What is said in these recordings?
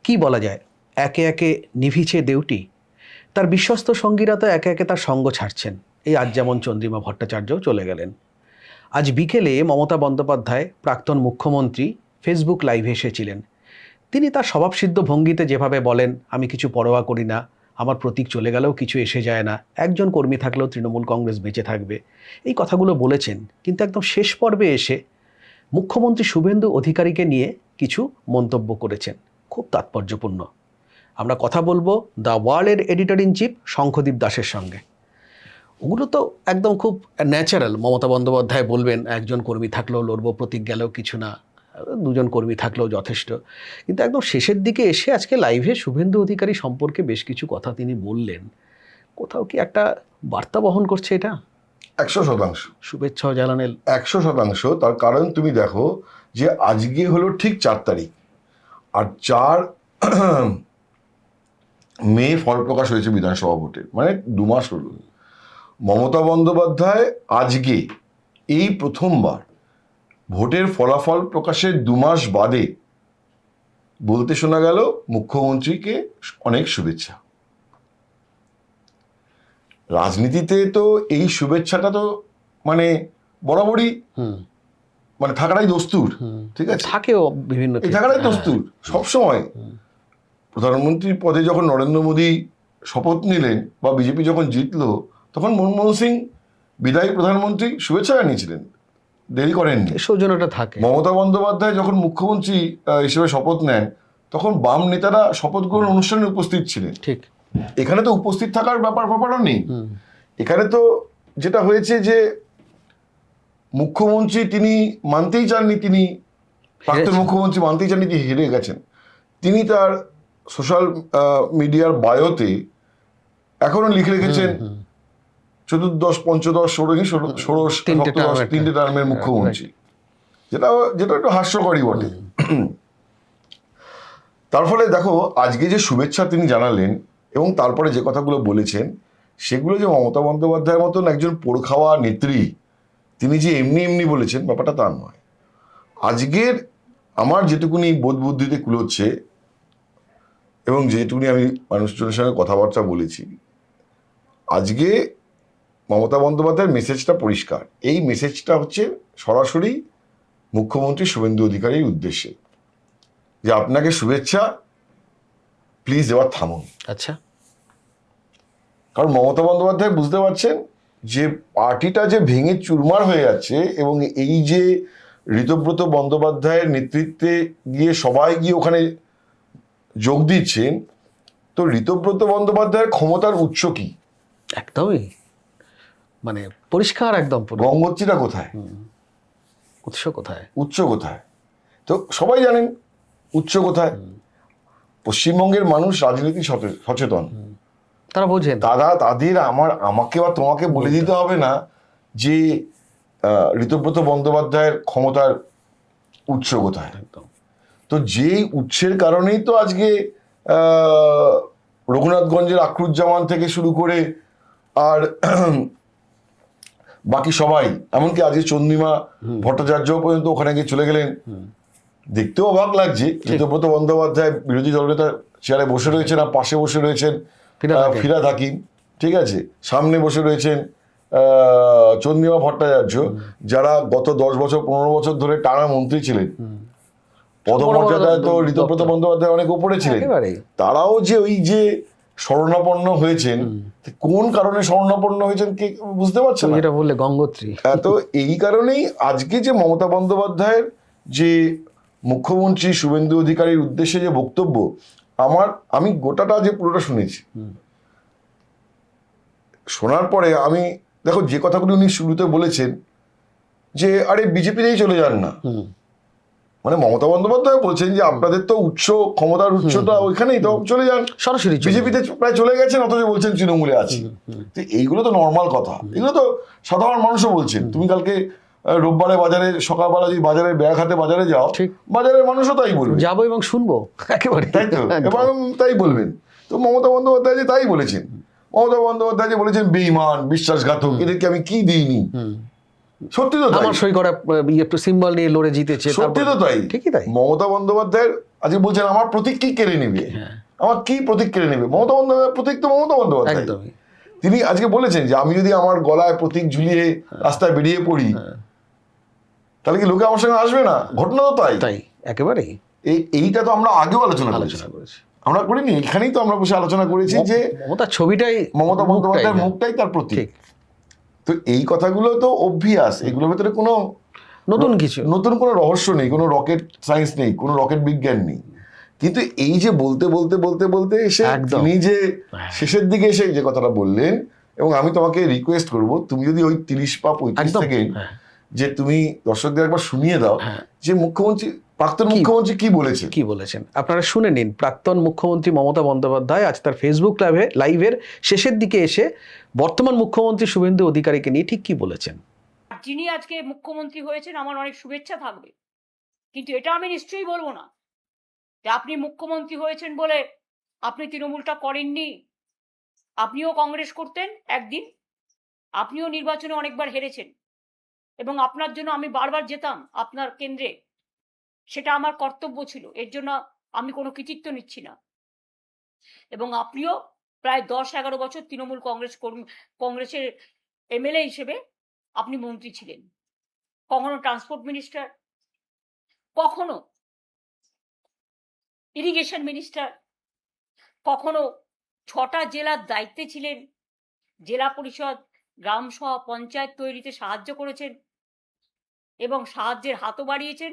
কি বলা যায়, একে একে নিভিছে দেউটি, তার বিশ্বস্ত সঙ্গীরা তো একে একে তার সঙ্গ ছাড়ছেন। এই আজ যেমন চন্দ্রিমা ভট্টাচার্যও চলে গেলেন। আজ বিকেলে মমতা বন্দ্যোপাধ্যায়, প্রাক্তন মুখ্যমন্ত্রী, ফেসবুক লাইভে এসেছিলেন। তিনি তার স্বভাবসিদ্ধ ভঙ্গিতে যেভাবে বলেন, আমি কিছু পরোয়া করি না, আমার প্রতীক চলে গেলেও কিছু এসে যায় না, একজন কর্মী থাকলেও তৃণমূল কংগ্রেস বেঁচে থাকবে, এই কথাগুলো বলেছেন। কিন্তু একদম শেষ পর্বে এসে মুখ্যমন্ত্রী শুভেন্দু অধিকারীকে নিয়ে কিছু মন্তব্য করেছেন, খুব তাৎপর্যপূর্ণ। আমরা কথা বলবো দ্য ওয়ার্ল্ডের এডিটর ইন চিফ শঙ্খদীপ দাসের সঙ্গে। ওগুলো তো একদম খুব ন্যাচারাল। মমতা বন্দ্যোপাধ্যায় বলবেন, একজন কর্মী থাকলেও লড়বো, প্রতীক গেলেও কিছু না, দুজন কর্মী থাকলেও যথেষ্ট। কিন্তু একদম শেষের দিকে এসে আজকে লাইভে শুভেন্দু অধিকারী সম্পর্কে বেশ কিছু কথা তিনি বললেন। কোথাও কি একটা বার্তা বহন করছে এটা? 100%। শুভেচ্ছাও জানালেন। 100%। তার কারণ তুমি দেখো যে আজকে হলো ঠিক 4 তারিখ, আর 4 মে ফল প্রকাশ হয়েছে বিধানসভা ভোটের, মানে 2 মাস হলো। মমতা বন্দ্যোপাধ্যায় আজকে এই প্রথমবার ভোটের ফলাফল প্রকাশের 2 মাস বাদে বলতে শোনা গেল মুখ্যমন্ত্রীকে অনেক শুভেচ্ছা। রাজনীতিতে তো এই শুভেচ্ছাটা তো মানে বরাবরই মানে থাকাটাই দস্তুর, ঠিক আছে, থাকেও বিভিন্ন এই থাকাটাই দস্তুর সবসময়। প্রধানমন্ত্রীর পদে যখন নরেন্দ্র মোদী শপথ নিলেন বা বিজেপি যখন জিতলো, তখন মনমোহন সিং বিদায়ী প্রধানমন্ত্রী শুভেচ্ছা জানিয়েছিলেন, দেরি করেননি। সৌজন্যটা থাকে। মমতা বন্দ্যোপাধ্যায় যখন মুখ্যমন্ত্রী হিসেবে শপথ নেন, তখন বাম নেতারা শপথ গ্রহণ অনুষ্ঠানে উপস্থিত ছিলেন। ঠিক, এখানে তো উপস্থিত থাকার ব্যাপারও নেই। এখানে তো যেটা হয়েছে যে মুখ্যমন্ত্রী তিনি মানতেই চাননি, তিনি প্রাক্তন মুখ্যমন্ত্রী মানতেই চাননি তিনি হেরে গেছেন। তিনি তার সোশ্যাল মিডিয়ার বায়োতে এখনো লিখে রেখেছেন চতুর্দশ, পঞ্চদশ, ষোড়শ, সপ্তদশ 3টে টার্মের মুখ্যমন্ত্রী, যেটা একটু হাস্যকরই বটে। তার ফলে দেখো আজকে যে শুভেচ্ছা তিনি জানালেন এবং তারপরে যে কথাগুলো বলেছেন, সেগুলো যে মমতা বন্দ্যোপাধ্যায়ের মতন একজন পোড়খাওয়া নেত্রী তিনি যে এমনি এমনি বলেছেন, ব্যাপারটা তা নয়। আজকের আমার যেটুকুনি বোধ বুদ্ধিতে কুলোচ্ছে এবং যেটুকুনি আমি মানুষজনের সঙ্গে কথাবার্তা বলেছি, আজকে মমতা বন্দ্যোপাধ্যায়ের মেসেজটা পরিষ্কার। এই মেসেজটা হচ্ছে সরাসরি মুখ্যমন্ত্রী শুভেন্দু অধিকারীর উদ্দেশ্যে, যে আপনাকে শুভেচ্ছা, প্লিজ এবার থামুন। আচ্ছা, কারণ মমতা বন্দ্যোপাধ্যায় বুঝতে পারছেন যে পার্টিটা যে ভেঙে চুরমার হয়ে যাচ্ছে, এবং এই যে ঋতব্রত বন্দ্যোপাধ্যায়ের নেতৃত্বে গিয়ে সবাই গিয়ে ওখানে যোগ দিচ্ছেন, তো ঋতব্রত বন্দ্যোপাধ্যায়ের ক্ষমতার উৎস কি? একদমই মানে পরিষ্কার, একদম গঙ্গোত্রীটা কোথায়, উৎস কোথায়, উৎস কোথায়? তো সবাই জানেন উৎস কোথায়। পশ্চিমবঙ্গের মানুষ রাজনীতি সচেতন, তারা বোঝেন। তাদের আমাকে বা তোমাকে বলে দিতে হবে না যে ঋতব্রত বন্দ্যোপাধ্যায়ের ক্ষমতার উৎস কোথায়। তো যেই উৎসের কারণেই তো আজকে রঘুনাথগঞ্জের আখরুজ্জামান থেকে শুরু করে আর বাকি সবাই, এমনকি আজকে চন্দ্রিমা ভট্টাচার্য পর্যন্ত ওখানে গিয়ে চলে গেলেন। দেখতেও অবাক লাগছে, ঋতব্রত বন্দ্যোপাধ্যায় বিরোধী দলনেতার চেয়ারে বসে রয়েছেন, আর পাশে বসে রয়েছেন ফিরহাদ হাকিম, ঠিক আছে, সামনে বসে রয়েছেন চন্দ্রিমা ভট্টাচার্য, যারা গত 10 বছর 15 বছর ধরে টানা মন্ত্রী ছিলেন, পদমর্যাদায় তো ঋতব্রত বন্দ্যোপাধ্যায় অনেক উপরে ছিলেন। তারাও যে ওই যে শরণাপন্ন হয়েছেন, কোন কারণে শরণাপন্ন হয়েছেন কে বুঝতে পারছেন, যেটা বললে গঙ্গোত্রী। তো এই কারণেই আজকে যে মমতা বন্দ্যোপাধ্যায়ের যে মুখ্যমন্ত্রী শুভেন্দু অধিকারীর উদ্দেশ্যে যে বক্তব্য, আমি গোটাটা যে পুরোটা শুনেছি, শোনার পরে আমি দেখো যে কথাগুলো উনি শুরুতে বলেছেন যে আরে বিজেপিতেই চলে যান না, মানে মমতা বন্দ্যোপাধ্যায় বলছেন যে আপনাদের তো উৎস, ক্ষমতার উৎসটা ওইখানেই, তো চলে যান সরাসরি। বিজেপিতে প্রায় চলে গেছেন, অথচ বলছেন তৃণমূলে আছি। এইগুলো তো নর্মাল কথা, এগুলো তো সাধারণ মানুষও বলছেন। তুমি কালকে রোববারে বাজারে সকালবেলা যদি বাজারে ব্যাগ হাতে বাজারে যাও, বাজারের মানুষও তাই বলবে, যাবো এবং শুনবো একেবারে, তাই তো, এবং তাই বলবেন। তো মমতা বন্দ্যোপাধ্যায় যে তাই বলেছেন, মমতা বন্দ্যোপাধ্যায় যে বলেছেন বেঈমান, বিশ্বাসঘাতক, এদেরকে আমি কি দিইনি, সত্যি তো আমার সই করা একটু সিম্বল নিয়ে লড়ে জিতেছে, সত্যি তো তাই, ঠিকই তাই। মমতা বন্দ্যোপাধ্যায়ের আজকে বলছেন আমার প্রতীক কি কেড়ে নেবে, হ্যাঁ আমার কি প্রতীক কেড়ে নেবে? মমতা বন্দ্যোপাধ্যায় প্রতীক তো মমতা বন্দ্যোপাধ্যায়। একদমই। তিনি আজকে বলেছেন যে আমি যদি আমার গলায় প্রতীক ঝুলিয়ে রাস্তায় বেরিয়ে পড়ি তাহলে কি লোকে আমার সঙ্গে আসবে না? ঘটনা তো তাই। তাই একেবারেই এইটা তো আমরা আগেও আলোচনা করেছি, আমরা করিনি? এখানেই তো আমরা বসে আলোচনা করেছি যে মমতার ছবিটাই, মমতা বন্দ্যোপাধ্যায়ের মুখটাই তার প্রতীক। ঠিক। তো এই কথাগুলো তো অভ্যাস, এগুলোর ভেতরে কোনো নতুন কোনো রহস্য নেই, কোনো রকেট সায়েন্স নেই, কোনো রকেট বিজ্ঞান নেই। কিন্তু এই যে বলতে বলতে বলতে বলতে এসে তিনি যে শেষের দিকে এসে যে কথাটা বললেন, এবং আমি তোমাকে রিকোয়েস্ট করব তুমি যদি ওই 30 বা 35 সেকেন্ড যে তুমি দর্শকদের একবার শুনিয়ে দাও যে প্রাক্তন মুখ্যমন্ত্রী কি বলেছেন আপনারা শুনে নিন। প্রাক্তন মুখ্যমন্ত্রী মমতা বন্দ্যোপাধ্যায় আজ তার ফেসবুক লাইভের শেষের দিকে এসে বর্তমান মুখ্যমন্ত্রী শুভেন্দু অধিকারীকে নিয়ে ঠিক কি বলেছেন। যিনি আজকে মুখ্যমন্ত্রী হয়েছেন আমার অনেক শুভেচ্ছা থাকবে, কিন্তু এটা আমি নিশ্চয়ই বলবো না যে আপনি মুখ্যমন্ত্রী হয়েছেন বলে আপনি তৃণমূলটা করেননি। আপনিও কংগ্রেস করতেন একদিন, আপনিও নির্বাচনে অনেকবার হেরেছেন এবং আপনার জন্য আমি বারবার যেতাম আপনার কেন্দ্রে, সেটা আমার কর্তব্য ছিল, এর জন্য আমি কোনো কৃতিত্ব নিচ্ছি না। এবং আপনিও প্রায় 10-11 বছর তৃণমূল কংগ্রেসের এমএলএ হিসেবে আপনি মন্ত্রী ছিলেন, কখনো ট্রান্সপোর্ট মিনিস্টার, কখনো ইরিগেশন মিনিস্টার, কখনো 6টা জেলার দায়িত্বে ছিলেন, জেলা পরিষদ, গ্রাম সভা, পঞ্চায়েত তৈরিতে সাহায্য করেছেন এবং সাহায্যের হাতও বাড়িয়েছেন,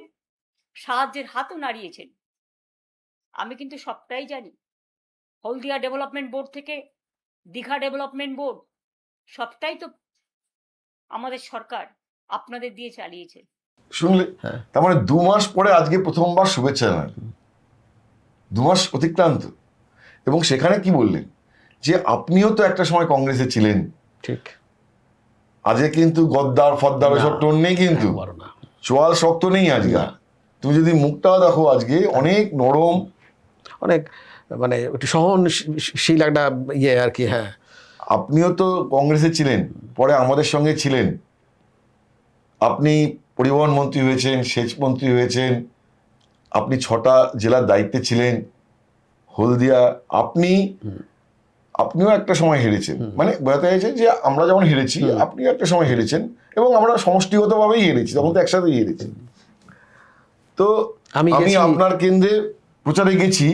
সাহায্যের হাতও নাড়িয়েছেন। আমি কিন্তু সবটাই জানি। হলদিয়া ডেভেলপমেন্ট বোর্ড থেকে দীঘা ডেভেলপমেন্ট বোর্ড সবটাই তো আমাদের সরকার আপনাদের দিয়ে চালিয়েছে। শুনলে? তার মানে 2 মাস পরে আজকে প্রথমবার শুভেচ্ছা জানান, 2 মাস অতিক্রান্ত, এবং সেখানে কি বললেন যে আপনিও তো একটা সময় কংগ্রেসে ছিলেন। ঠিক। আজকে কিন্তু গদ্দার ফদ্দার ওসব টোন নেই, কিন্তু চোয়াল শক্ত নেই আজকে। তুমি যদি মুখটাও দেখো আজকে অনেক নরম, অনেক মানে একটু সহনশীল একটা ইয়ে আর কি। হ্যাঁ, আপনিও তো কংগ্রেসে ছিলেন, পরে আমাদের সঙ্গে ছিলেন, আপনি পরিবহন মন্ত্রী হয়েছেন, সেচ মন্ত্রী হয়েছেন, আপনি 6টা জেলার দায়িত্বে ছিলেন, হলদিয়া, আপনিও একটা সময় হেরেছেন। মানে বোঝাতে চাইছে যে আমরা যেমন হেরেছি আপনিও একটা সময় হেরেছেন, এবং আমরা সমষ্টিগতভাবেই হেরেছি, তখন তো একসাথেই হেরেছি। তো আমি আপনার কেন্দ্রে প্রচারে গেছি,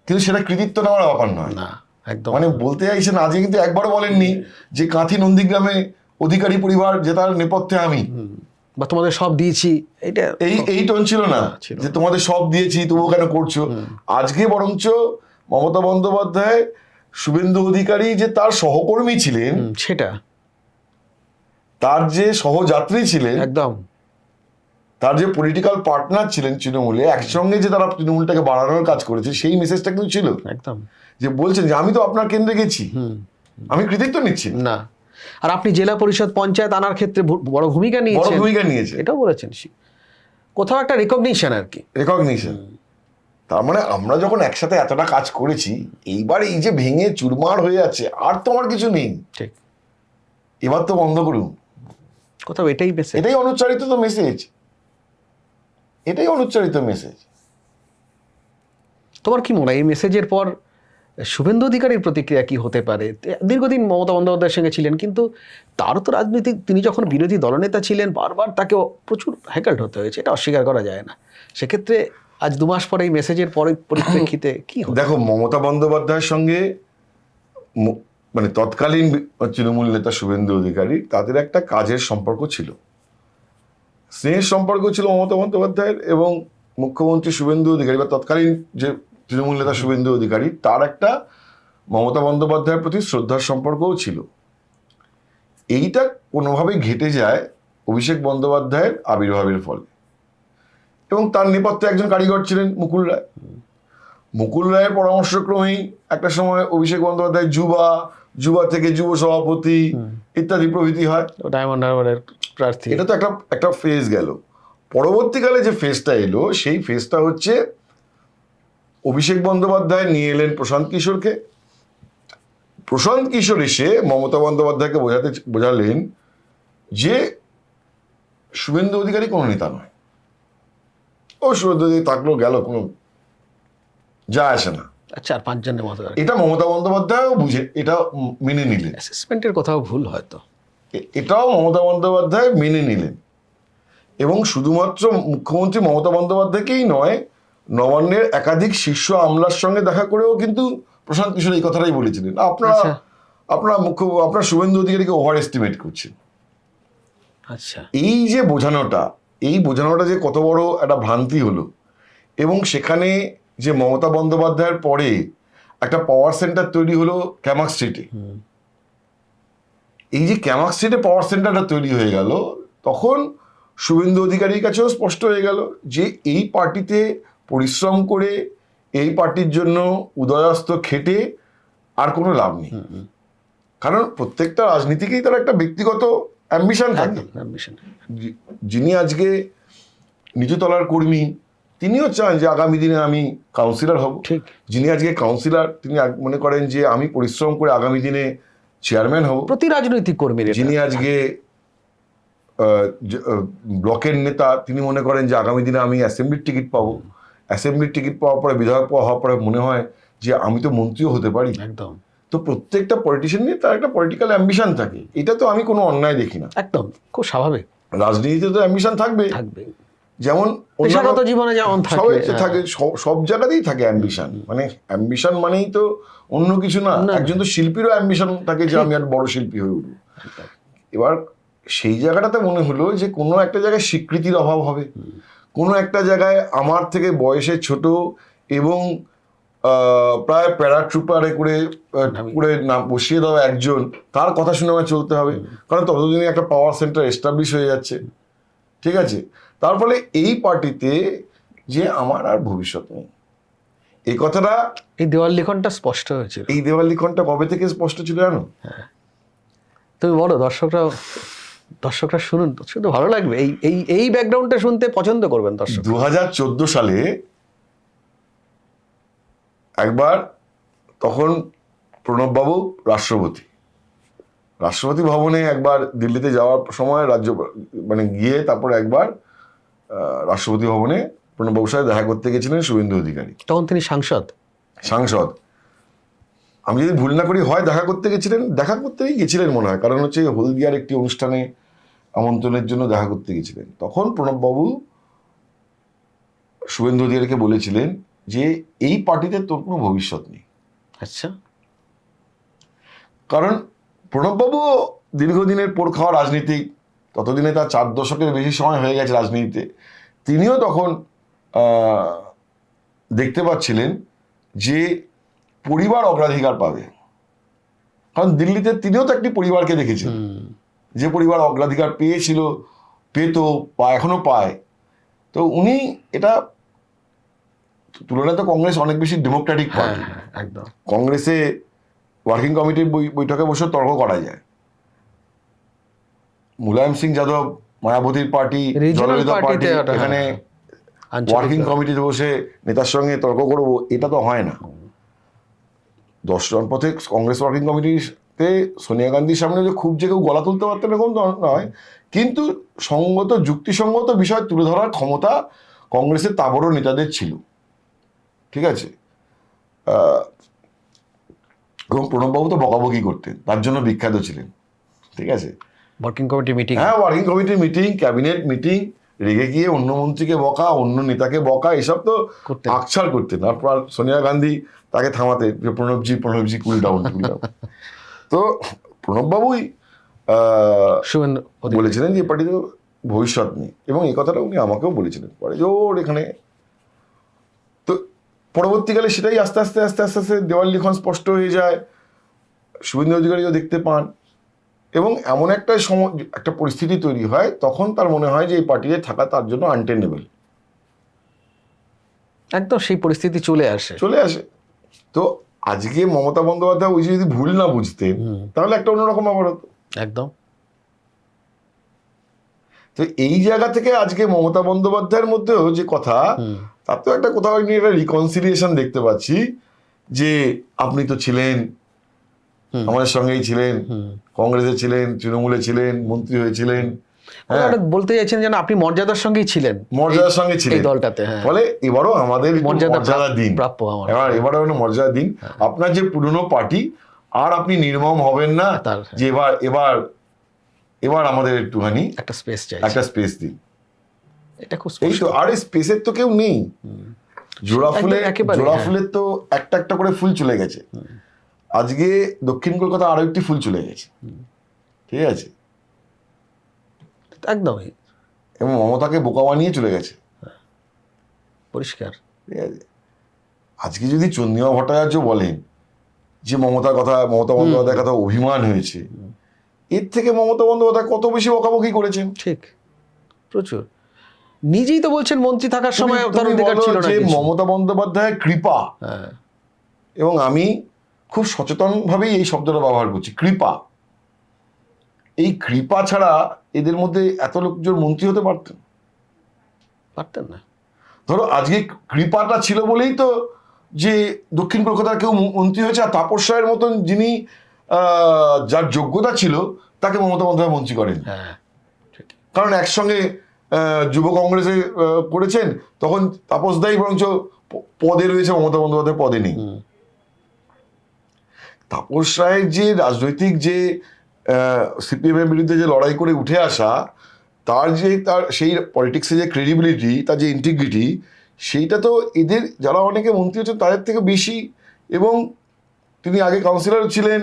কিন্তু সেটা কৃতিত্ব নেওয়ার ব্যাপার নয়। মানে বলতে চাইছেন আজকে কিন্তু একবারও বলেননি যে কাঁথি নন্দীগ্রামে অধিকারী পরিবার জেতার নেপথ্যে আমি, বা তোমাদের সব দিয়েছি, এই টোন ছিল না যে তোমাদের সব দিয়েছি তবুও কেন করছো। আজকে বরঞ্চ মমতা বন্দ্যোপাধ্যায় শুভেন্দু অধিকারী যে তার সহকর্মী ছিলেন, সেটা তার যে সহযাত্রী ছিলেন, একদম তার যে পলিটিক্যাল পার্টনার ছিলেন তৃণমূলে, একসঙ্গে যে তারা তৃণমূলটাকে বাড়ানোর কাজ করেছে, সেই মেসেজটা কিন্তু ছিল। একদম যে বলছেন যে আমি তো আপনার কেন্দ্রে গেছি, আমি কৃতিত্ব নিচ্ছি না। আর আপনি জেলা পরিষদ পঞ্চায়েত আনার ক্ষেত্রে বড় ভূমিকা নিয়েছেন, এটাও বলেছেন। কোথাও একটা রেকগনিশন আর কি, রেকগনিশন। তার মানে আমরা যখন একসাথে এতটা কাজ করেছি, এইবার এই যে ভেঙে চুরমার হয়ে যাচ্ছে, আর তো আমার কিছু নেই, ঠিক, এবার তো বন্ধ করুন। কোথাও এটাই অনুচ্চারিত তো মেসেজ, এটাই অনুচ্চারিত মেসেজ। তোমার কি মনে হয় এই মেসেজের পর শুভেন্দু অধিকারীর প্রতিক্রিয়া কি হতে পারে? দীর্ঘদিন মমতা বন্দ্যোপাধ্যায়ের সঙ্গে ছিলেন, কিন্তু তারও তো রাজনীতি, তিনি যখন বিরোধী দলনেতা ছিলেন বারবার তাকে প্রচুর হ্যাকেলড হতে হয়েছে, এটা অস্বীকার করা যায় না। সেক্ষেত্রে আজ 2 মাস পরে এই মেসেজের পরিপ্রেক্ষিতে কি দেখো, মমতা বন্দ্যোপাধ্যায়ের সঙ্গে মানে তৎকালীন তৃণমূল নেতা শুভেন্দু অধিকারী, তাদের একটা কাজের সম্পর্ক ছিল, স্নেহের সম্পর্ক ছিল মমতা বন্দ্যোপাধ্যায়ের এবং মুখ্যমন্ত্রী শুভেন্দু অধিকারী বা তৎকালীন যে তৃণমূল নেতা শুভেন্দু অধিকারী, তার একটা মমতা বন্দ্যোপাধ্যায়ের প্রতি শ্রদ্ধার সম্পর্কও ছিল। এইটা কোনোভাবেই ঘেটে যায় অভিষেক বন্দ্যোপাধ্যায়ের আবির্ভাবের ফলে, এবং তার নেপথ্যে একজন কারিগর ছিলেন মুকুল রায়। মুকুল রায়ের পরামর্শক্রমেই একটা সময় অভিষেক বন্দ্যোপাধ্যায় যুবা থেকে যুব সভাপতি ইত্যাদি প্রভৃতি হয়, ডায়মন্ড হারবারের প্রার্থী। এটা তো একটা ফেজ গেল। পরবর্তীকালে যে ফেজটা এলো, সেই ফেজটা হচ্ছে অভিষেক বন্দ্যোপাধ্যায় নিয়ে এলেন প্রশান্ত কিশোরকে। প্রশান্ত কিশোর এসে মমতা বন্দ্যোপাধ্যায়কে বোঝালেন যে শুভেন্দু অধিকারী কোনো নেতা নয়, ও ও শুভেন্দু থাকলো গেল, কোনো যা আসে না। 4-5 জনের মতো এটা মমতা বন্দ্যোপাধ্যায়ও বুঝে, এটা মেনে নিলেন। অ্যাসেসমেন্টের কোথাও ভুল হয়তো। এটাও মমতা বন্দ্যোপাধ্যায় মেনে নিলেন, এবং শুধুমাত্র মুখ্যমন্ত্রী মমতা বন্দ্যোপাধ্যায়কেই নয়, নবান্নের একাধিক শীর্ষ আমলার সঙ্গে দেখা করেও কিন্তু প্রশান্ত কিশোর এই কথাটাই বলেছিলেন, আচ্ছা। আপনার শুভেন্দু অধিকারীকে ওভার এস্টিমেট করছেন। আচ্ছা, এই যে বোঝানোটা যে কত বড় একটা ভ্রান্তি হলো, এবং সেখানে যে মমতা বন্দ্যোপাধ্যায়ের পরে একটা পাওয়ার সেন্টার তৈরি হলো ক্যামাক স্ট্রিটে। এই যে ক্যামাক স্ট্রিটে পাওয়ার সেন্টারটা তৈরি হয়ে গেল, তখন শুভেন্দু অধিকারীর কাছেও স্পষ্ট হয়ে গেল যে এই পার্টিতে পরিশ্রম করে, এই পার্টির জন্য উদয়াস্ত খেটে আর কোনো লাভ নেই। কারণ প্রত্যেকটা রাজনীতিকেই তার একটা ব্যক্তিগত অ্যাম্বিশন থাকে। যিনি আজকে নিচুতলার কর্মী, তিনিও চান যে আগামী দিনে আমি কাউন্সিলর হব। ঠিক। যিনি আজকে কাউন্সিলর, তিনি মনে করেন যে আমি পরিশ্রম করে আগামী দিনে চেয়ারম্যান হব। প্রতি রাজনৈতিক কর্মীর এটা। যিনি আজকে ব্লকের নেতা, তিনি মনে করেন যে আগামী দিনে আমি অ্যাসেম্বলির টিকিট পাবো। অ্যাসেম্বলির টিকিট পাওয়ার পরে, বিধায়ক হওয়ার পরে মনে হয় যে আমি তো মন্ত্রীও হতে পারি। একদম। তো প্রত্যেকটা পলিটিশিয়ানের তার একটা পলিটিক্যাল অ্যাম্বিশন থাকে, এটা তো আমি কোনো অন্যায় দেখি না। একদম, খুব স্বাভাবিক। রাজনীতিতে তো অ্যাম্বিশন থাকবে, যেমন পেশাগত জীবনে যেমন সবাই থাকে। থাকে, সব জায়গাতেই থাকে অ্যাম্বিশন। মানে অ্যাম্বিশন মানেই তো অন্য কিছু না। একজন তো শিল্পীরও অ্যাম্বিশন থাকে যে আমি আর বড় শিল্পী হয়ে উঠবো। এবার সেই জায়গাটাতে মনে হলো যে কোনো একটা জায়গায় স্বীকৃতির অভাব হবে, কোনো একটা জায়গায় আমার থেকে বয়সে ছোট এবং প্রায় প্যারাট্রুপারে করে নাম বসিয়ে দেওয়া একজন, তার কথা শুনে আমার চলতে হবে। কারণ ততদিনে একটা পাওয়ার সেন্টার এস্টাবলিশ হয়ে যাচ্ছে, ঠিক আছে। তার ফলে এই পার্টিতে যে আমার আর ভবিষ্যৎ নেই, এই কথাটা, এই দেওয়াল লিখনটা স্পষ্ট হয়েছিল। এই দেওয়াল লিখনটা কবে থেকে স্পষ্ট ছিল জানো? তুমি বলো, দর্শকরা শুনুন, শুনতে ভালো লাগবে। এই ব্যাকগ্রাউন্ডটা শুনতে পছন্দ করবেন দর্শক। 2014 সালে একবার, তখন প্রণববাবু রাষ্ট্রপতি ভবনে একবার দিল্লিতে যাওয়ার সময় গিয়ে তারপরে একবার রাষ্ট্রপতি ভবনে প্রণববাবুর সাথে দেখা করতে গেছিলেন শুভেন্দু অধিকারী। তখন তিনি সাংসদ, আমি যদি ভুল না করি, হয় দেখা করতেই গেছিলেন মনে হয়, কারণ হচ্ছে হলদিয়ার একটি অনুষ্ঠানে আমন্ত্রণের জন্য দেখা করতে গেছিলেন। তখন প্রণববাবু শুভেন্দু অধিকারীকে বলেছিলেন যে এই পার্টিতে তোর কোনো ভবিষ্যৎ নেই। আচ্ছা। কারণ প্রণববাবু দীর্ঘদিনের পোড় খাওয়া রাজনীতিক, ততদিনে তার 4 দশকের বেশি সময় হয়ে গেছে রাজনীতিতে। তিনিও তখন দেখতে পাচ্ছিলেন যে পরিবার অগ্রাধিকার পাবে, কারণ দিল্লিতে তিনিও তো একটি পরিবারকে দেখেছেন, যে পরিবার অগ্রাধিকার পেত বা এখনো পায়। তো উনি এটা তুলনায় তো কংগ্রেস অনেক বেশি ডেমোক্রেটিক পার্টি। একদম। কংগ্রেসে ওয়ার্কিং কমিটির বৈঠকে বসে তর্ক করা যায়। মুলায়ম সিং যাদব, মায়াবতীর পার্টি, জলবিদা পার্টি, এখানে ওয়ার্কিং কমিটিতে বসে নেতার সঙ্গে তর্ক করবো, এটা তো হয় না। 10 জন পথে কংগ্রেস ওয়ার্কিং কমিটিতে সোনিয়া গান্ধীর সামনে যে খুব যে কেউ গলা তুলতে পারতেন এরকম নয়, কিন্তু যুক্তিসঙ্গত বিষয় তুলে ধরার ক্ষমতা কংগ্রেসের তাবড় নেতাদের ছিল, ঠিক আছে। এবং প্রণববাবু তো বকাবকি করতেন, তার জন্য বিখ্যাত ছিলেন, ঠিক আছে। ওয়ার্কিং কমিটি মিটিং, ওয়ার্কিং কমিটির মিটিং, ক্যাবিনেট মিটিং, রেগে গিয়ে অন্য মন্ত্রীকে বকা, অন্য নেতাকে বকা, এসব তো আকছার করতেন। তারপর সোনিয়া গান্ধী তাকে থামাতে, প্রণবজি কুল ডাউন। তো প্রণববাবুই বলেছিলেন যে পার্টিতে ভবিষ্যৎ নেই, এবং এই কথাটা উনি আমাকেও বলেছিলেন পরে, যে ওর এখানে। তো পরবর্তীকালে সেটাই আস্তে আস্তে দেওয়াল লিখন স্পষ্ট হয়ে যায়, শুভেন্দু অধিকারীও দেখতে পান, এবং এমন একটা পরিস্থিতি তৈরি হয়, তখন তার মনে হয় যে এই পার্টিতে থাকা তার জন্য আনটেনেবল। একদম সেই পরিস্থিতি চলে আসে। তো আজকে মমতা বন্দ্যোপাধ্যায় ওই যদি ভুল না বুঝতেন, তাহলে একটা অন্যরকম ব্যাপার হতো। একদম। তো এই জায়গা থেকে আজকে মমতা বন্দ্যোপাধ্যায়ের মধ্যেও যে কথা, তার তো একটা কোথাও নিয়ে একটা রিকনসিলিয়েশন দেখতে পাচ্ছি, যে আপনি তো ছিলেন, আমাদের সঙ্গেই ছিলেন, কংগ্রেসে ছিলেন, তৃণমূলে ছিলেন, মন্ত্রী হয়েছিলেন, ওনারা বলতে চাইছেন যেন আপনি মর্যাদার সঙ্গেই ছিলেন মর্যাদার সঙ্গে এই ছিলেন দলটাতে। হ্যাঁ, ফলে এবারও আমাদের একটু মর্যাদা মর্যাদা দিন, প্রাপ্য আমার। এবারও একটু মর্যাদা দিন। আপনার যে পুরনো পার্টি, আর আপনি নির্মম হবেন না যে এবার আমাদের একটুখানি একটা স্পেস চাই, একটা স্পেস দিন। এটা খুব এই তো, আর এই স্পেসের তো কেউ নেই। জোড়া ফুলের তো একটা একটা করে ফুল চলে গেছে। আজকে দক্ষিণ কলকাতা আরো একটি ফুল চলে গেছে, ঠিক আছে, একদমই, এবং মমতাকে বোকা বানিয়ে চলে গেছে, পরিষ্কার। ঠিক আছে। আজকে যদি চন্দ্রিমা ভট্টাচার্য বলেন যে মমতা বন্দ্যোপাধ্যায়ের কথা অভিমান হয়েছে, এর থেকে মমতা বন্দ্যোপাধ্যায় কত বেশি বকাবকি করেছেন। ঠিক, প্রচুর। নিজেই তো বলছেন মন্ত্রী থাকার সময় তার তুমি অধিকার বলো ছিল না যে কিছু। মমতা বন্দ্যোপাধ্যায়ের কৃপা, হ্যাঁ, এবং আমি খুব সচেতন ভাবেই এই শব্দটা ব্যবহার করছি, কৃপা। এই কৃপা ছাড়া এদের মধ্যে এত লোকজন মন্ত্রী হতে পারতেন? পারতেন না। ধরো আজকে কৃপাটা ছিল বলেই তো যে দক্ষিণ কলকাতার কেউ মন্ত্রী হয়েছে, আর তাপস রায়ের মতন যিনি যার যোগ্যতা ছিল তাকে মমতা বন্দ্যোপাধ্যায় মন্ত্রী করেন। হ্যাঁ, ঠিক। কারণ একসঙ্গে যুব কংগ্রেসে করেছেন, তখন তাপসদাই বরঞ্চ পদে রয়েছে, মমতা বন্দ্যোপাধ্যায় পদে নেই। তাপস রায়ের যে রাজনৈতিক যে সিপিএম এর বিরুদ্ধে যে লড়াই করে উঠে আসা, তার সেই পলিটিক্সে যে ক্রেডিবিলিটি, তার যে ইন্টিগ্রিটি, সেইটা তো এদের যারা অনেকে মন্ত্রী হচ্ছেন তাদের থেকে বেশি। এবং তিনি আগে কাউন্সিলর ছিলেন,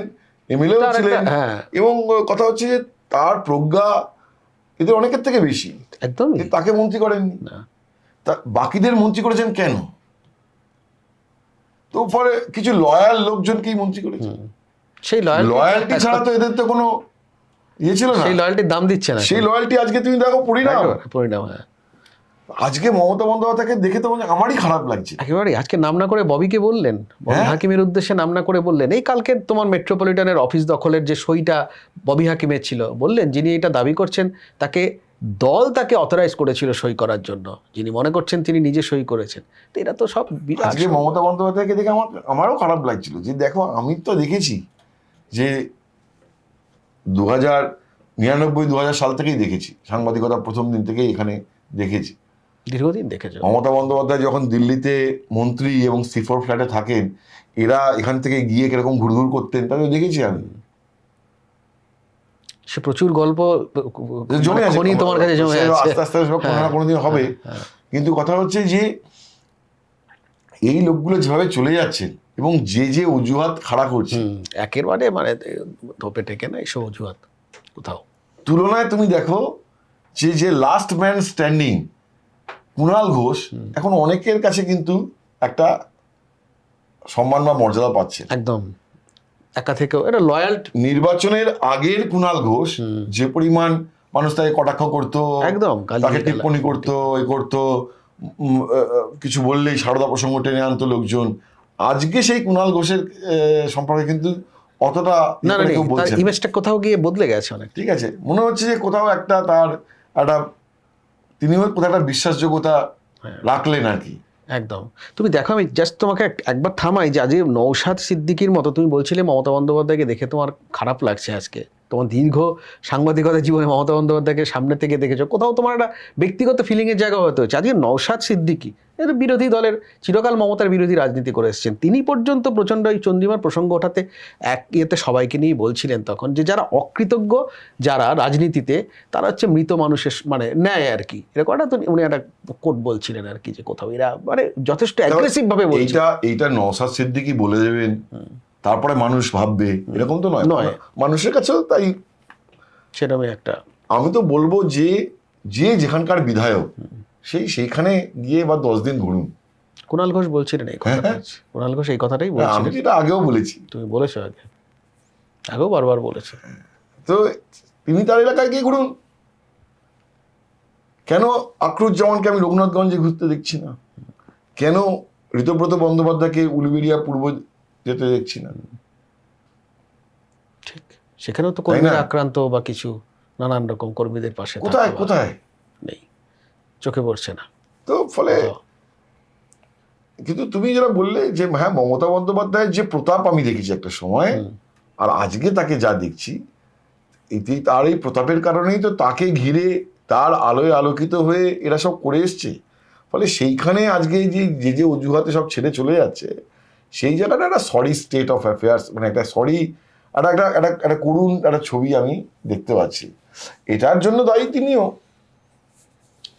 এমএলএ ছিলেন, এবং কথা হচ্ছে যে তার প্রজ্ঞা এদের অনেকের থেকে বেশি। একদম, তাকে মন্ত্রী করেননি, তা বাকিদের মন্ত্রী করেছেন কেন? তো ফলে কিছু লয়াল লোকজনকেই মন্ত্রী করেছেন। সেই লয়ালটি ছাড়া তো এদের তো কোনো ইয়ে ছিল না, সেই লয়ালটির দাম দিচ্ছে না। সেই লয়ালটি আজকে তুমি দেখো পরিণাম। হ্যাঁ। আজকে মমতা বন্দ্যোপাধ্যায়কে দেখে তো আমারই খারাপ লাগছে একেবারে। আজকে নাম না করে ববিকে বললেন, ববি হাকিমের উদ্দেশ্যে নাম না করে বললেন, এই কালকে তোমার মেট্রোপলিটনের অফিস দখলের যে সইটা ববি হাকিমের ছিল, বললেন যিনি এটা দাবি করছেন দল তাকে অথরাইজ করেছিল সই করার জন্য, যিনি মনে করছেন তিনি নিজে সই করেছেন। তো এটা তো সব বিরাট। আজকে মমতা বন্দ্যোপাধ্যায়কে দেখে আমারও খারাপ লাগছিল যে দেখো, আমি তো দেখেছি যে 2099-2000 সাল থেকেই দেখেছি, সাংবাদিকতা প্রথম দিন থেকেই এখানে দেখেছি, দীর্ঘদিন দেখেছ। মমতা বন্দ্যোপাধ্যায় যখন দিল্লিতে মন্ত্রী এবং C4 ফ্ল্যাটে থাকেন, এরা এখান থেকে গিয়ে কিরকম ঘুরঘুর করতেন তাদের দেখেছি আমি। সে প্রচুর গল্প জমে আছে তোমার কাছে, জমে আছে, আস্তে আস্তে কোনো না কোনোদিন হবে। কিন্তু কথা হচ্ছে যে এই লোকগুলো যেভাবে চলে যাচ্ছে এবং যে অজুহাত খাড়া করছে, একেবারে মানে ধোপে টেকে না এইসব অজুহাত কোথাও। তুলনায় তুমি দেখো যে last man standing Kunal Ghosh এখন অনেকের কাছে কিন্তু একটা সম্মান বা মর্যাদা পাচ্ছে। একদম একা থেকেও এটা লয়াল। নির্বাচনের আগের কুণাল ঘোষ যে পরিমাণ মানুষ তাকে কটাক্ষ করতো, একদম তাকে টিপ্পনি করতো, কিছু বললেই সারদা প্রসঙ্গ টেনে আনতো লোকজন, আজকে সেই কুণাল ঘোষের সম্পর্কে কিন্তু অতটা ইমেজটা কোথাও গিয়ে বদলে গেছে অনেক। ঠিক আছে, মনে হচ্ছে যে কোথাও একটা তার একটা তিনিও কোথাও একটা বিশ্বাসযোগ্যতা রাখলেন আর কি। একদম। তুমি দেখো, আমি জাস্ট তোমাকে একবার থামাই যে আজকে নওশাদ সিদ্দিকীর মতো, তুমি বলছিলে মমতা বন্দ্যোপাধ্যায়কে দেখে তোমার খারাপ লাগছে, আজকে তোমার দীর্ঘ সাংবাদিকতা জীবনে মমতা বন্দ্যোপাধ্যায়কে সামনে থেকে দেখেছো, কোথাও তোমার একটা ব্যক্তিগত ফিলিংয়ের জায়গা হতে হচ্ছে। আজকে নওশাদ সিদ্দিকী এর বিরোধী দলের চিরকাল মমতার বিরোধী রাজনীতি করে এসেছেন, তিনি পর্যন্ত প্রচণ্ড এই চন্দ্রিমার প্রসঙ্গ ওঠাতে ইয়েতে সবাইকে নিয়েই বলছিলেন তখন যে যারা অকৃতজ্ঞ, যারা রাজনীতিতে, তারা হচ্ছে মৃত মানুষের মানে ন্যায় আর কি, এরকম একটা উনি একটা কোট বলছিলেন আর কি, যে কোথাও এরা মানে যথেষ্ট অ্যাগ্রেসিভ ভাবে বলছে। এইটা নওশাদ সিদ্দিকী বলে দেবেন, তারপরে মানুষ ভাববে, এরকম তো নয়। মানুষের কাছেও তাই সেরকমই একটা। আমি তো বলবো যে যেখানকার বিধায়ক সেইখানে গিয়ে বা 10 দিন ঘুরুন। কুণাল ঘোষ বলছিলেন এই কথাটা, কুণাল ঘোষ এই কথাটাই বলছিলেন। আমি এটা আগেও বলেছি, তুমি বলেছো আগেও বারবার বলেছো। তো তিনি তার এলাকায় গিয়ে ঘুরুন। কেন আক্রুজ্জামানকে আমি রঘুনাথগঞ্জে ঘুরতে দেখছি না? কেন ঋতব্রত বন্দ্যোপাধ্যায়কে উলুবেড়িয়া পূর্ব যেতে দেখছি না? ঠিক, সেখানেও তো কর্মীরা আক্রান্ত বা কিছু নানান রকম কর্মীদের পাশে কোথায় নেই, চোখে পড়ছে না। তো ফলে কিন্তু তুমি যেটা বললে যে হ্যাঁ, মমতা বন্দ্যোপাধ্যায়ের যে প্রতাপ আমি দেখেছি একটা সময়, আর আজকে তাকে যা দেখছি, তার এই প্রতাপের কারণেই তো তাকে ঘিরে তার আলোয় আলোকিত হয়ে এরা সব করে এসছে। ফলে সেইখানে আজকে যে অজুহাতে সব ছেড়ে চলে যাচ্ছে, সেই জায়গাটা একটা সরি স্টেট অফ অ্যাফেয়ার্স, মানে একটা সরি, একটা করুণ একটা ছবি আমি দেখতে পাচ্ছি। এটার জন্য দায়ী তিনিও,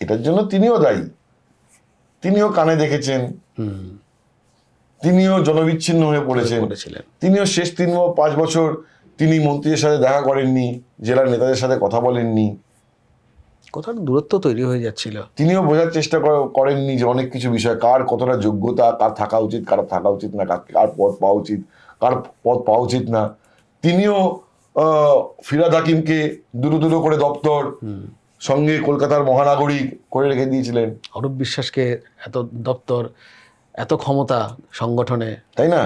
এটার জন্য তিনিও দায়ী। তিনিও কানে দেখেছেন, তিনিও জনবিচ্ছিন্ন হয়ে পড়েছেন, তিনিও শেষ 3-5 বছর তিনি মন্ত্রীদের সাথে দেখা করেননি, জেলার নেতাদের সাথে কথা বলেননি, কোথাও দূরত্ব তৈরি হয়ে যাচ্ছিল। তিনিও বোঝার চেষ্টা করেননি যে অনেক কিছু বিষয়, কার কতটা যোগ্যতা, কার থাকা উচিত, কার থাকা উচিত না, কার পদ পাওয়া উচিত, কার পদ পাওয়া উচিত না। তিনিও ফিরহাদ হাকিমকে দুটো করে দপ্তর, সঙ্গে কলকাতার মহানাগরিক করে রেখে দিয়েছিলেন। অরূপ বিশ্বাসকে এত দপ্তর, এত ক্ষমতা সংগঠনে, তাই না?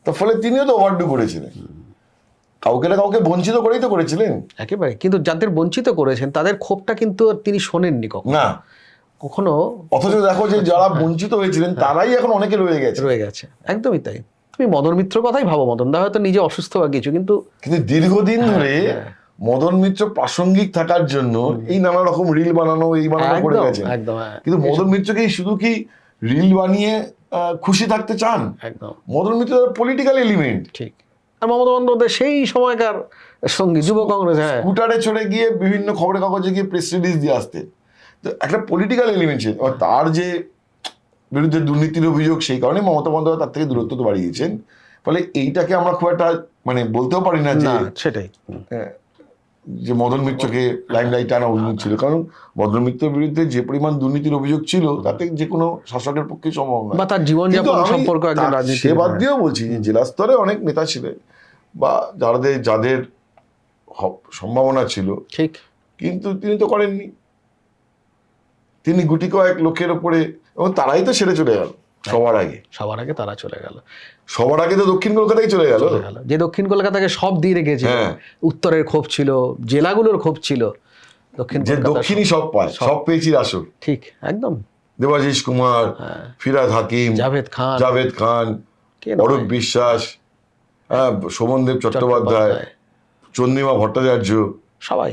তো ফলে তিনিও তো ওভারডু করেছিলেন, কাউকে না কাউকে বঞ্চিত করেই তো করেছিলেন একেবারে। কিন্তু যাদের বঞ্চিত করেছেন তাদের ক্ষোভটা কিন্তু তিনি শোনেননি না কখনো। অথচ দেখো যে যারা বঞ্চিত হয়েছিলেন তারাই এখন অনেকে রয়ে গেছে। একদমই তাই। তুমি মদন মিত্র কথাই ভাবো, মদন দা হয়তো নিজে অসুস্থ বা কিছু, কিন্তু দীর্ঘদিন ধরে মদন মিত্র প্রাসঙ্গিক থাকার জন্য এই নানা রকম রিল বানানো, এই বানানো করে গেছে। একদম। কিন্তু মদন মিত্রকে শুধু কি রিল বানিয়ে খুশি থাকতে চান? একদম। Madan Mitra political element. ঠিক। আর মমতা বন্দ্যোপাধ্যায় সেই সময়কার সঙ্গী, যুব কংগ্রেস, স্কুটারে চড়ে গিয়ে বিভিন্ন খবরের কাগজে গিয়ে প্রেস রিলিজ দিয়ে আসতে, তো একটা পলিটিক্যাল এলিমেন্ট ছিল। তার যে বিরুদ্ধে দুর্নীতির অভিযোগ, সেই কারণে মমতা বন্দ্যোপাধ্যায় তার থেকে দূরত্ব তো বাড়িয়েছেন। ফলে এইটাকে আমরা খুব একটা মানে বলতেও পারি না যে সেটাই যে মদন মিত্রকে লাইমলাইটে আনা উচিত ছিল, কারণ মদন মিত্রের বিরুদ্ধে যে পরিমাণ দুর্নীতির অভিযোগ ছিল তাতে যে কোনো শাসকের পক্ষে সম্ভব নয়। বা তার জীবনযাপন সম্পর্ক একজন রাজনীতি, সে বাদ দিয়েও বলছি যে জেলা স্তরে অনেক নেতা ছিলেন বা যাদের সম্ভাবনা ছিল, ঠিক, কিন্তু তিনি তো করেননি। তিনি গুটি কয়েক লোকের ওপরে, এবং তারাই তো সেরে চলে গেল সবার আগে তারা চলে গেল। সবার আগে তো দক্ষিণ কলকাতায় চলে গেল, যে দক্ষিণ কলকাতাকে সব দিয়ে রেখেছিল। উত্তরের ক্ষোভ ছিল, জেলাগুলোর ক্ষোভ ছিল, দক্ষিণই সব পায়, সব পেয়েছি আসল। ঠিক, একদম। দেবাশিস কুমার, ফিরহাদ হাকিম, জাভেদ খান, অরূপ বিশ্বাস, শোভনদেব চট্টোপাধ্যায়, চন্দ্রিমা ভট্টাচার্য, সবাই।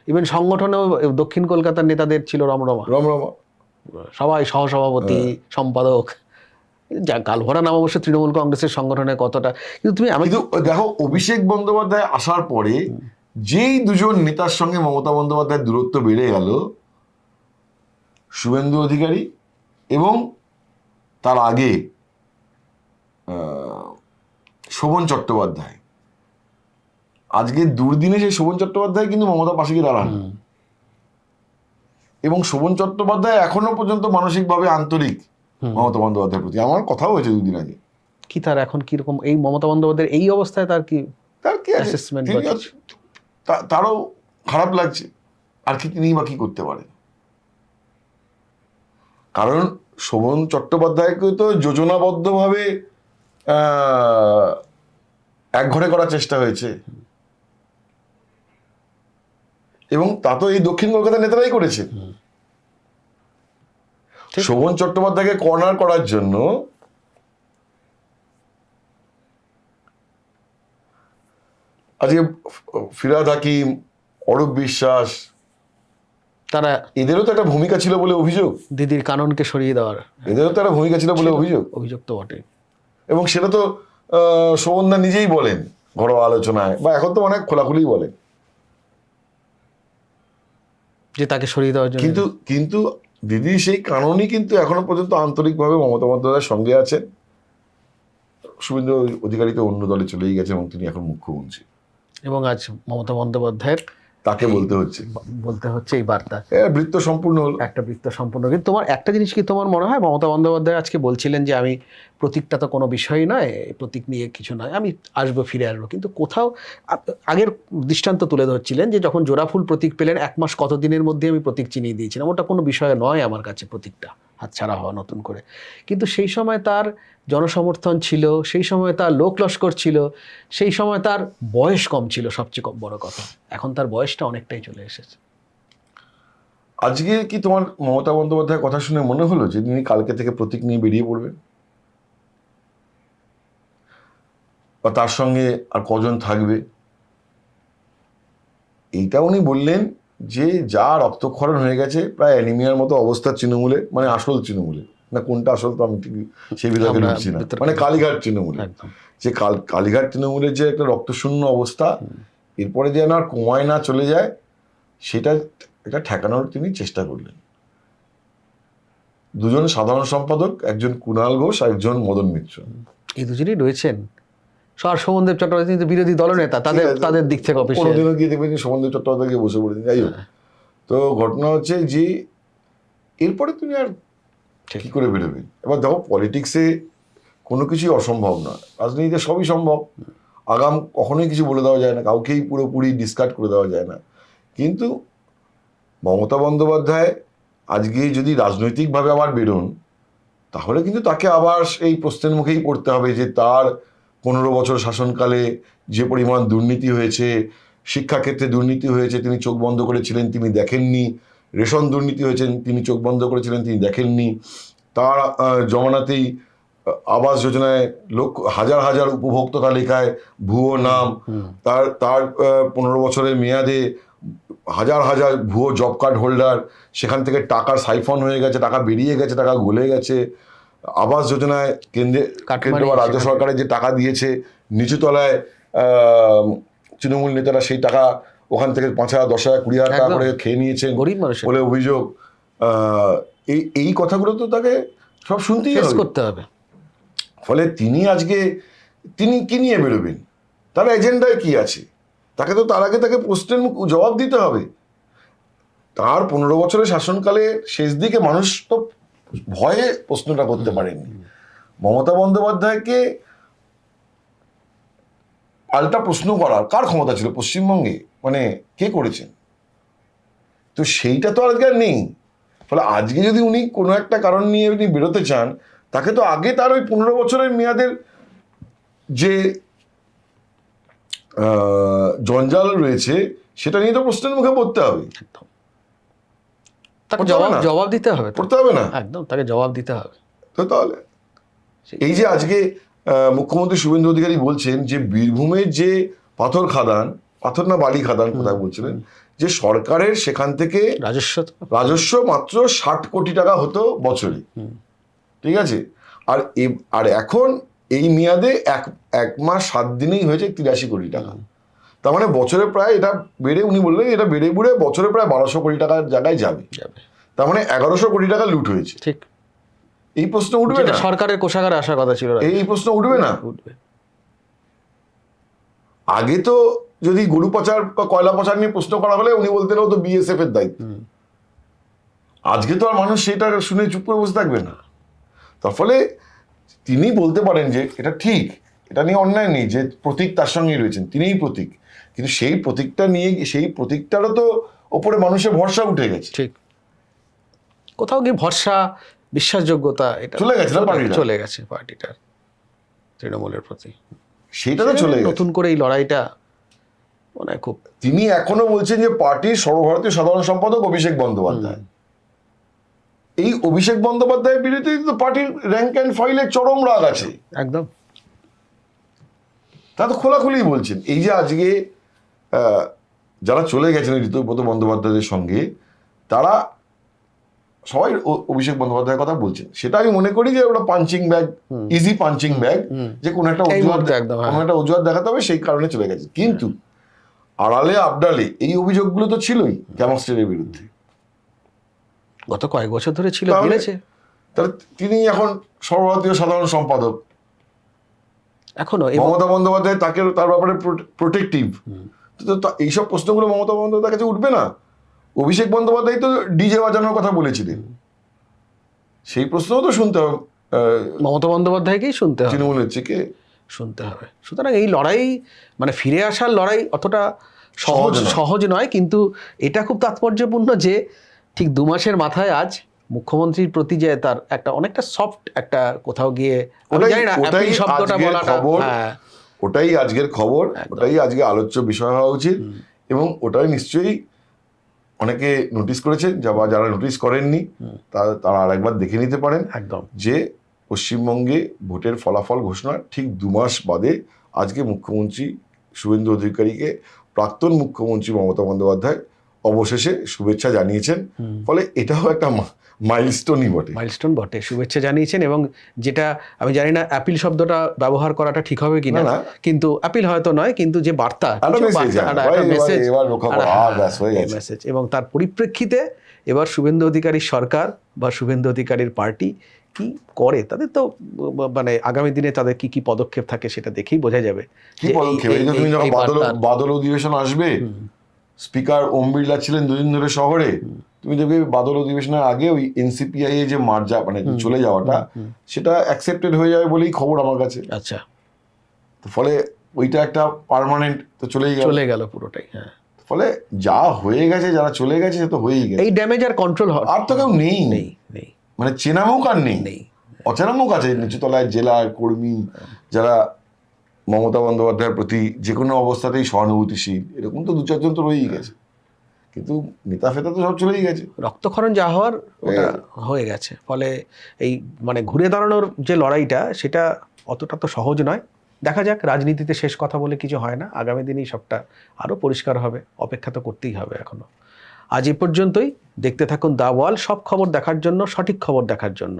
ইভেন সংগঠনেও দক্ষিণ কলকাতার নেতাদের ছিল রমরমা, সবাই সহসভাপতি, সম্পাদক। যা গালভরা নাম অবশ্য তৃণমূল কংগ্রেসের সংগঠনে কতটা, কিন্তু দেখো অভিষেক বন্দ্যোপাধ্যায় আসার পরে যেই দুজন নেতার সঙ্গে মমতা বন্দ্যোপাধ্যায়ের দূরত্ব বেড়ে গেল, শুভেন্দু অধিকারী এবং তার আগে শোভন চট্টোপাধ্যায়। আজকে দুর্দিনে সেই শোভন চট্টোপাধ্যায় কিন্তু মমতার পাশে গিয়ে দাঁড়ান, এবং শোভন চট্টোপাধ্যায় এখনো পর্যন্ত মানসিকভাবে আন্তরিক মমতা বন্দ্যোপাধ্যায়ের প্রতি। আমার কথাও হয়েছে 2 দিন আগে। কি তার এখন কিরকম এই মমতা বন্দ্যোপাধ্যায়ের এই অবস্থায় তার কি অ্যাসেসমেন্ট? তারও খারাপ লাগছে, আর কি তিনি বা কি করতে পারেন? কারণ শোভন চট্টোপাধ্যায়কে তো যোজনাবদ্ধভাবে একঘরে করার চেষ্টা হয়েছে, এবং তা তো এই দক্ষিণ কলকাতার নেতারাই করেছে। শোভন চট্টোপাধ্যায়কে কর্নার করার জন্য আজকে ফিরহাদ হাকিম, অরূপ বিশ্বাস, তারা, এদেরও তো একটা ভূমিকা ছিল বলে অভিযোগ। দিদির কাননকে সরিয়ে দেওয়ার এদেরও তো একটা ভূমিকা ছিল বলে অভিযোগ তো বটে। এবং সেটা তো শোভনদা নিজেই বলেন ঘরোয়া আলোচনায়, বা এখন তো অনেক খোলাখুলি বলেন যে তাকে সরিয়ে দেওয়ার জন্য। কিন্তু দিদি সেই কারণেই কিন্তু এখনো পর্যন্ত আন্তরিকভাবে মমতা বন্দ্যোপাধ্যায়ের সঙ্গে আছেন। শুভেন্দু অধিকারী তো অন্য দলে চলেই গেছে এবং তিনি এখন মুখ্যমন্ত্রী, এবং আজ মমতা বন্দ্যোপাধ্যায়ের তাকে বলতে হচ্ছে এই বার্তা বৃত্ত সম্পূর্ণ হলো, একটা বৃত্ত সম্পূর্ণ। কিন্তু তোমার একটা জিনিস কি তোমার মনে হয়, মমতা বন্দ্যোপাধ্যায় আজকে বলছিলেন যে আমি প্রতীকটা তো কোনো বিষয়ই নয়, প্রতীক নিয়ে কিছু নয়, আমি আসবো, ফিরে আসবো, কিন্তু কোথাও আগের দৃষ্টান্ত তুলে ধরছিলেন যে যখন জোড়াফুল প্রতীক পেলেন 1 মাস কতদিনের মধ্যে আমি প্রতীক চিনিয়ে দিয়েছিলাম, ওটা কোনো বিষয় নয় আমার কাছে প্রতীকটা হাতছাড়া হওয়া নতুন করে। কিন্তু সেই সময় তার জনসমর্থন ছিল, সেই সময় তার লোক লস্কর ছিল, সেই সময় তার বয়স কম ছিল, সবচেয়ে বড় কথা। এখন তার বয়সটা অনেকটাই চলে এসেছে। আজকে কি তোমার মমতা বন্দ্যোপাধ্যায়ের কথা শুনে মনে হলো যে তিনি কালকে থেকে প্রতীক নিয়ে বেরিয়ে পড়বেন, বা তার সঙ্গে আর কজন থাকবে? এইটা উনি বললেন যে যা রক্তক্ষরণ হয়ে গেছে প্রায় অ্যানিমিয়ার মতো অবস্থা তৃণমূলে, মানে আসল তৃণমূলে, না কোনটা আসল তো আমি ঠিক সেই বিভাগে আমরা ঢুকছি না, বিতর্কে মানে কালীঘাট তৃণমূলে, একদম যে কালীঘাট তৃণমূলের যে একটা রক্তশূন্য অবস্থা, এরপরে যেন আর কমায় না চলে যায়, সেটা এটা ঠেকানোর তিনি চেষ্টা করলেন। দুজন সাধারণ সম্পাদক, একজন কুণাল ঘোষ আর একজন মদন মিত্র, এই দুজনেই রয়েছেন। আর শোভনদেব চট্টোপাধ্যায় কিন্তু বিরোধী দলনেতা, তাদের ঠিক আছে। তাদের দিক থেকে অফিসে কোনোদিনও গিয়ে দেখবেন যে সমন্বয় চট্টোপাধ্যায় গিয়ে বসে পড়েছেন, যাই হোক। তো ঘটনা হচ্ছে যে এরপরে তুমি আর কি করে বেরোবেন? এবার দেখো, পলিটিক্সে কোনো কিছুই অসম্ভব না, রাজনীতিতে সবই সম্ভব। আগাম কখনোই কিছু বলে দেওয়া যায় না, কাউকেই পুরোপুরি ডিসকার্ড করে দেওয়া যায় না। কিন্তু মমতা বন্দ্যোপাধ্যায় আজকে যদি রাজনৈতিকভাবে আবার বেরোন, তাহলে কিন্তু তাকে আবার এই প্রশ্নের মুখেই পড়তে হবে যে তার 15 বছর শাসনকালে যে পরিমাণ দুর্নীতি হয়েছে, শিক্ষাক্ষেত্রে দুর্নীতি হয়েছে তিনি চোখ বন্ধ করেছিলেন, তিনি দেখেননি। রেশন দুর্নীতি হয়েছেন, তিনি চোখ বন্ধ করেছিলেন, তিনি দেখেননি। তার জমানাতেই আবাস যোজনায় হাজার হাজার উপভোক্তা তালিকায় ভুয়ো নাম, তার তার 15 বছরের মেয়াদে হাজার হাজার ভুয়ো জব কার্ড হোল্ডার, সেখান থেকে টাকার সাইফন হয়ে গেছে, টাকা বেরিয়ে গেছে, টাকা গলে গেছে। আবাস যোজনায় কেন্দ্র বা রাজ্য সরকারের যে টাকা দিয়েছে, নিচুতলায় তৃণমূল নেতারা সেই টাকা ওখান থেকে 5,000, 10,000, 20,000 টাকা করে খেয়ে নিয়েছেন বলে অভিযোগ। এই কথাগুলো তো তাকে সব শুনতেই করতে হবে। ফলে তিনি আজকে তিনি কি নিয়ে বেরোবেন, তার এজেন্ডায় কি আছে, তাকে তো তার আগে তাকে প্রশ্নের জবাব দিতে হবে। তার 15 বছরের শাসনকালে শেষ দিকে মানুষ তো ভয়ে প্রশ্নটা করতে পারেননি। মমতা বন্দ্যোপাধ্যায়কে পাল্টা প্রশ্ন করার কার ক্ষমতা ছিল পশ্চিমবঙ্গে, মানে কে করেছেন? তো সেইটা তো আজকে আর নেই। ফলে আজকে যদি উনি কোনো একটা কারণ নিয়ে উনি বেরোতে চান, তাকে তো আগে তার ওই 15 বছরের মেয়াদের যে জঞ্জাল রয়েছে সেটা নিয়ে তো প্রশ্নের মুখে পড়তে হবে, তাকে জবাব দিতে হবে, পড়তে হবে না? একদম, তাকে জবাব দিতে হবে। তো তাহলে এই যে আজকে মুখ্যমন্ত্রী শুভেন্দু অধিকারী বলছেন যে বীরভূমের যে পাথর খাদান, পাথর না বালি খাদান কোথায় বলছিলেন, যে সরকারের সেখান থেকে রাজস্ব মাত্র 60 কোটি টাকা হতো বছরে, ঠিক আছে? আর এখন এই মেয়াদে এক মাস 7 দিনেই হয়েছে 83 কোটি টাকা। তার মানে বছরে প্রায় এটা বেড়ে, উনি বললেন এটা বেড়ে বুড়ে বছরে প্রায় 1200 কোটি টাকার জায়গায় যাবে। তার মানে 1100 কোটি টাকা লুট হয়েছে। ঠিক। এই প্রশ্ন উঠবে না? সরকারের কোষাগারে আসার কথা ছিল, এই প্রশ্ন উঠবে না? উঠবে। আগে তো যদি গরু পাচার বা কয়লা পাচার নিয়ে প্রশ্ন করা হলে উনি বলতেন ও তো বিএসএফ এর দায়িত্ব। আজকে তো আর মানুষ সেটা শুনে চুপ করে বসে থাকবে না। তার ফলে তিনি বলতে পারেন যে এটা ঠিক, এটা নিয়ে অন্যায় নেই, যে প্রতীক তার সঙ্গেই রয়েছেন, তিনিই প্রতীক, কিন্তু সেই প্রতীকটা নিয়ে সেই প্রতীকটারও তো ওপরে মানুষের ভরসা উঠে গেছে। ঠিক। কোথাও গিয়ে ভরসা, বিশ্বাসযোগ্যতা এটা চলে গেছে, চলে গেছে পার্টিটার তৃণমূলের প্রতি। সেটা তো চলে গেছে। নতুন করে এই লড়াইটা মানে খুব, তিনি এখনো বলছেন যে পার্টির সর্বভারতীয় সাধারণ সম্পাদক অভিষেক বন্দ্যোপাধ্যায়, এই অভিষেক বন্দ্যোপাধ্যায়ের বিরুদ্ধে তো পার্টির র্যাঙ্ক অ্যান্ড ফাইলের চরম রাগ আছে। একদম, তা তো খোলাখুলি বলছেন। এই যে আজকে যারা চলে গেছেন ঋতুব্রত বন্দ্যোপাধ্যায়ের সঙ্গে, তারা সবাই অভিষেক বন্দ্যোপাধ্যায়ের কথা বলছেন। সেটা আমি মনে করি যে ওটা punching bag, easy punching bag, যে কোনো একটা অজুহাত দেখাতে হবে, সেই কারণে চলে গেছে। কিন্তু আড়ালে আবডালে এই অভিযোগগুলো তো ছিলই ক্যামস্টের বিরুদ্ধে, গত কয়েক বছর ধরে ছিল। তাহলে তিনি এখন সর্বভারতীয় সাধারণ সম্পাদক, এখনো মমতা বন্দ্যোপাধ্যায় তাকে তার ব্যাপারে প্রোটেক্টিভ। তো এইসব প্রশ্নগুলো মমতা বন্দ্যোপাধ্যায়ের কাছে উঠবে না? অভিষেক বন্দ্যোপাধ্যায় তো ডিজে বাজানোর কথা বলেছিলেন, সেই প্রশ্নও তো শুনতে হবে, মমতা বন্দ্যোপাধ্যায়কেই শুনতে হবে, তৃণমূলের থেকে শুনতে হবে। সুতরাং এই লড়াই, মানে ফিরে আসার লড়াই অতটা সহজ নয়, কিন্তু এটা খুব তাৎপর্যপূর্ণ যে ঠিক 2 মাসের মাথায় আজ মুখ্যমন্ত্রীর প্রতি যে তার একটা অনেকটা সফট একটা কোথাও গিয়ে, ওটাই আজকের খবর, ওটাই আজকে আলোচ্য বিষয় হওয়া উচিত। এবং ওটাই নিশ্চয়ই অনেকে নোটিস করেছেন, যারা নোটিস করেননি তারা আরেকবার দেখে নিতে পারেন। একদম, যে পশ্চিমবঙ্গে ভোটের ফলাফল ঘোষণা ঠিক 2 মাস বাদে আজকে মুখ্যমন্ত্রী শুভেন্দু অধিকারীকে প্রাক্তন মুখ্যমন্ত্রী মমতা বন্দ্যোপাধ্যায় অবশেষে শুভেচ্ছা জানিয়েছেন। ফলে এটাও একটা মাইলস্টোনই বটে। মাইলস্টোন বটে, শুভেচ্ছা জানিয়েছেন। এবং যেটা আমি জানি না অ্যাপিল শব্দটা ব্যবহার করাটা ঠিক হবে কিনা, না, না। কিন্তু অ্যাপিল হয়তো নয়, কিন্তু যে বার্তা, একটা কিছু message, বার্তা, হ্যাঁ, একটা মেসেজ, এবার রক্ষা করো, ব্যাস হয়ে গেছে। মেসেজ। এবং তার পরিপ্রেক্ষিতে এবার শুভেন্দু অধিকারীর সরকার বা শুভেন্দু অধিকারীর পার্টি কি করে, তাদের তো মানে আগামী দিনে তাদের কি কি পদক্ষেপ থাকে সেটা দেখেই বোঝা যাবে। কি যে পদক্ষেপ? এই তো তুমি যখন বাদল অধিবেশন আসবে, স্পিকার ওম বিড়লা ছিলেন দুদিন ধরে শহরে, তুমি দেখবে বাদল অধিবেশনের আগে ওই এনসিপিআই এ যে মার্জা মানে চলে যাওয়াটা, সেটা অ্যাকসেপ্টেড হয়ে যাবে বলেই খবর আমার কাছে। আচ্ছা, তো ফলে ওইটা একটা পার্মানেন্ট তো চলে গেল পুরোটাই। হ্যাঁ, ফলে যা হয়ে গেছে, যারা চলে গেছে সে তো হয়েই গেছে, এই ড্যামেজ আর কন্ট্রোল আর তো কেউ নেই, নেই নেই মানে চেনা মুখ আর নেই, নেই। অচেনা মুখ আছে নিচুতলায় জেলার কর্মী যারা মমতা বন্দ্যোপাধ্যায়ের প্রতি যে কোনো অবস্থাতেই সহানুভূতিশীল, এরকম তো দু চারজন তো রয়েই গেছে, কিন্তু নেতা ফেতা তো সব চলেই গেছে। রক্তক্ষরণ যা হওয়ার ওটা হয়ে গেছে। ফলে এই মানে ঘুরে দাঁড়ানোর যে লড়াইটা, সেটা অতটা তো সহজ নয়। দেখা যাক, রাজনীতিতে শেষ কথা বলে কিছু হয় না, আগামী দিনেই সবটা আরও পরিষ্কার হবে, অপেক্ষা তো করতেই হবে এখনো। আজ এ পর্যন্তই। দেখতে থাকুন দ্য ওয়াল, সব খবর দেখার জন্য, সঠিক খবর দেখার জন্য।